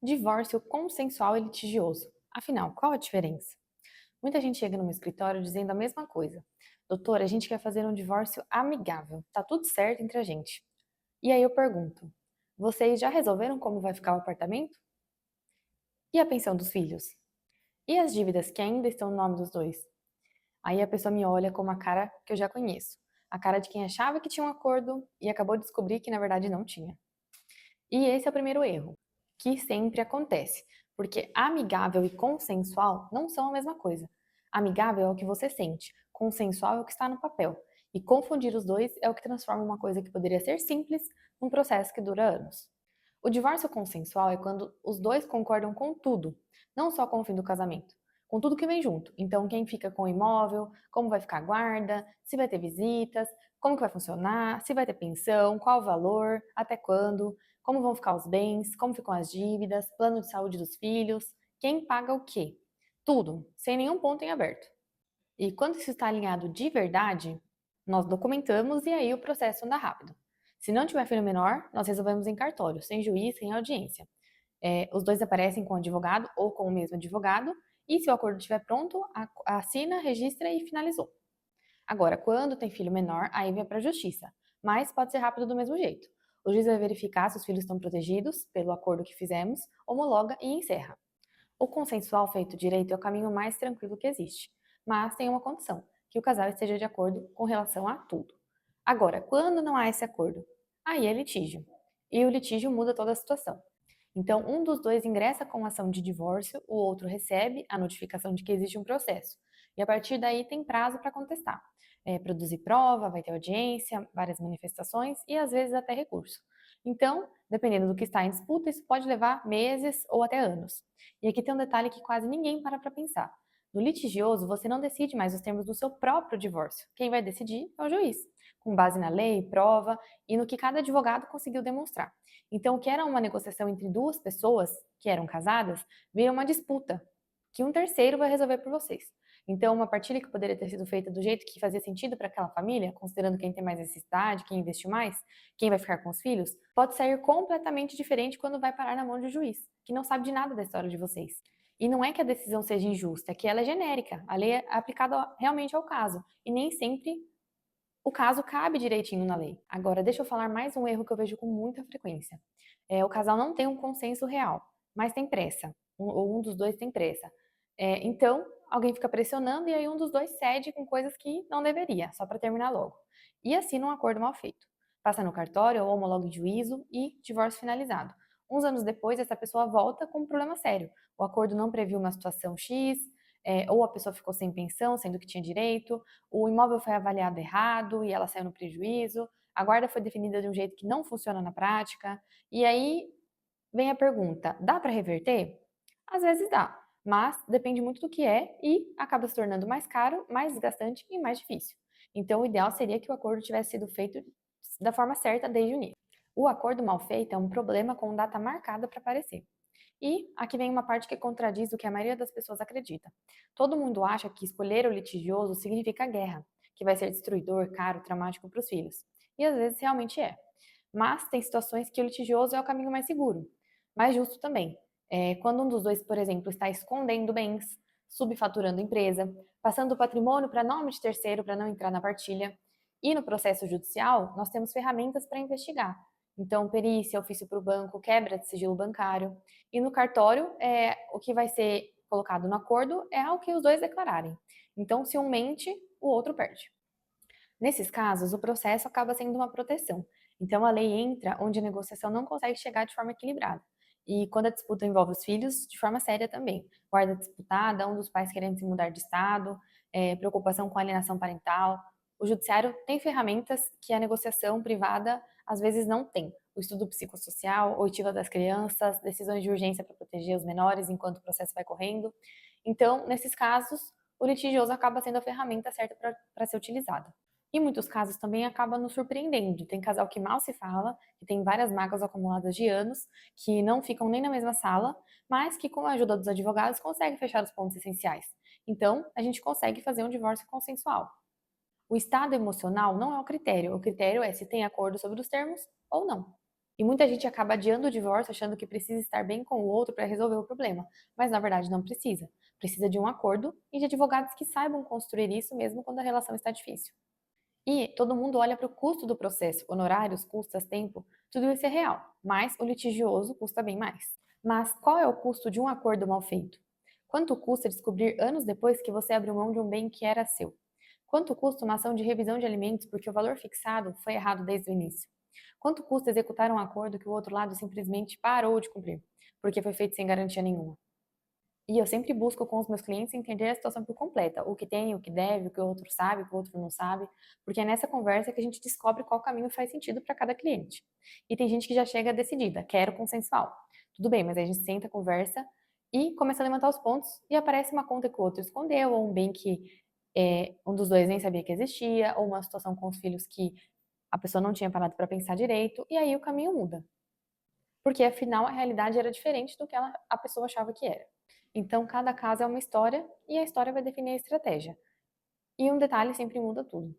Divórcio consensual e litigioso. Afinal, qual a diferença? Muita gente chega no meu escritório dizendo a mesma coisa. Doutora, a gente quer fazer um divórcio amigável. Tá tudo certo entre a gente. E aí eu pergunto: vocês já resolveram como vai ficar o apartamento? E a pensão dos filhos? E as dívidas que ainda estão no nome dos dois? Aí a pessoa me olha com uma cara que eu já conheço. A cara de quem achava que tinha um acordo e acabou de descobrir que na verdade não tinha. E esse é o primeiro erro, que sempre acontece, porque amigável e consensual não são a mesma coisa. Amigável é o que você sente, consensual é o que está no papel. E confundir os dois é o que transforma uma coisa que poderia ser simples num processo que dura anos. O divórcio consensual é quando os dois concordam com tudo, não só com o fim do casamento, com tudo que vem junto. Então, quem fica com o imóvel, como vai ficar a guarda, se vai ter visitas, como que vai funcionar, se vai ter pensão, qual o valor, até quando, como vão ficar os bens, como ficam as dívidas, plano de saúde dos filhos, quem paga o quê. Tudo, sem nenhum ponto em aberto. E quando isso está alinhado de verdade, nós documentamos e aí o processo anda rápido. Se não tiver filho menor, nós resolvemos em cartório, sem juiz, sem audiência. Os dois aparecem com o advogado ou com o mesmo advogado, e se o acordo estiver pronto, assina, registra e finalizou. Agora, quando tem filho menor, aí vai para a justiça, mas pode ser rápido do mesmo jeito. O juiz vai verificar se os filhos estão protegidos pelo acordo que fizemos, homologa e encerra. O consensual feito direito é o caminho mais tranquilo que existe, mas tem uma condição, que o casal esteja de acordo com relação a tudo. Agora, quando não há esse acordo, aí é litígio. E o litígio muda toda a situação. Então, um dos dois ingressa com ação de divórcio, o outro recebe a notificação de que existe um processo. E a partir daí tem prazo para contestar. Produzir prova, vai ter audiência, várias manifestações e às vezes até recurso. Então, dependendo do que está em disputa, isso pode levar meses ou até anos. E aqui tem um detalhe que quase ninguém para pensar. No litigioso, você não decide mais os termos do seu próprio divórcio. Quem vai decidir é o juiz, com base na lei, prova e no que cada advogado conseguiu demonstrar. Então, o que era uma negociação entre duas pessoas que eram casadas, vira uma disputa, que um terceiro vai resolver por vocês. Então, uma partilha que poderia ter sido feita do jeito que fazia sentido para aquela família, considerando quem tem mais necessidade, quem investiu mais, quem vai ficar com os filhos, pode sair completamente diferente quando vai parar na mão de um juiz, que não sabe de nada da história de vocês. E não é que a decisão seja injusta, é que ela é genérica, a lei é aplicada realmente ao caso, e nem sempre o caso cabe direitinho na lei. Agora, deixa eu falar mais um erro que eu vejo com muita frequência. O casal não tem um consenso real, mas tem pressa, ou um dos dois tem pressa. Então, alguém fica pressionando e aí um dos dois cede com coisas que não deveria, só para terminar logo. E assina um acordo mal feito. Passa no cartório ou homologa em juízo e divórcio finalizado. Uns anos depois, essa pessoa volta com um problema sério. O acordo não previu uma situação X, ou a pessoa ficou sem pensão, sendo que tinha direito, o imóvel foi avaliado errado e ela saiu no prejuízo, a guarda foi definida de um jeito que não funciona na prática, e aí vem a pergunta: dá para reverter? Às vezes dá, mas depende muito do que é e acaba se tornando mais caro, mais desgastante e mais difícil. Então, o ideal seria que o acordo tivesse sido feito da forma certa desde o início. O acordo mal feito é um problema com data marcada para aparecer. E aqui vem uma parte que contradiz o que a maioria das pessoas acredita. Todo mundo acha que escolher o litigioso significa guerra, que vai ser destruidor, caro, traumático para os filhos. E às vezes realmente é. Mas tem situações que o litigioso é o caminho mais seguro, mais justo também. Quando um dos dois, por exemplo, está escondendo bens, subfaturando empresa, passando o patrimônio para nome de terceiro para não entrar na partilha. E no processo judicial, nós temos ferramentas para investigar. Então, perícia, ofício para o banco, quebra de sigilo bancário. E no cartório, o que vai ser colocado no acordo é o que os dois declararem. Então, se um mente, o outro perde. Nesses casos, o processo acaba sendo uma proteção. Então, a lei entra onde a negociação não consegue chegar de forma equilibrada. E quando a disputa envolve os filhos, de forma séria também. Guarda disputada, um dos pais querendo se mudar de estado, preocupação com alienação parental. O judiciário tem ferramentas que a negociação privada às vezes não tem. O estudo psicossocial, oitiva das crianças, decisões de urgência para proteger os menores enquanto o processo vai correndo. Então, nesses casos, o litigioso acaba sendo a ferramenta certa para ser utilizada. Em muitos casos também acaba nos surpreendendo. Tem casal que mal se fala, que tem várias mágoas acumuladas de anos, que não ficam nem na mesma sala, mas que com a ajuda dos advogados consegue fechar os pontos essenciais. Então, a gente consegue fazer um divórcio consensual. O estado emocional não é o critério é se tem acordo sobre os termos ou não. E muita gente acaba adiando o divórcio achando que precisa estar bem com o outro para resolver o problema, mas na verdade não precisa. Precisa de um acordo e de advogados que saibam construir isso mesmo quando a relação está difícil. E todo mundo olha para o custo do processo, honorários, custas, tempo, tudo isso é real, mas o litigioso custa bem mais. Mas qual é o custo de um acordo mal feito? Quanto custa descobrir anos depois que você abriu mão de um bem que era seu? Quanto custa uma ação de revisão de alimentos porque o valor fixado foi errado desde o início? Quanto custa executar um acordo que o outro lado simplesmente parou de cumprir, porque foi feito sem garantia nenhuma? E eu sempre busco com os meus clientes entender a situação por completa, o que tem, o que deve, o que o outro sabe, o que o outro não sabe, porque é nessa conversa que a gente descobre qual caminho faz sentido para cada cliente. E tem gente que já chega decidida, quero consensual. Tudo bem, mas aí a gente senta, conversa e começa a levantar os pontos e aparece uma conta que o outro escondeu, ou um bem que um dos dois nem sabia que existia, ou uma situação com os filhos que a pessoa não tinha parado para pensar direito, e aí o caminho muda. Porque afinal a realidade era diferente do que a pessoa achava que era. Então cada caso é uma história e a história vai definir a estratégia. E um detalhe sempre muda tudo.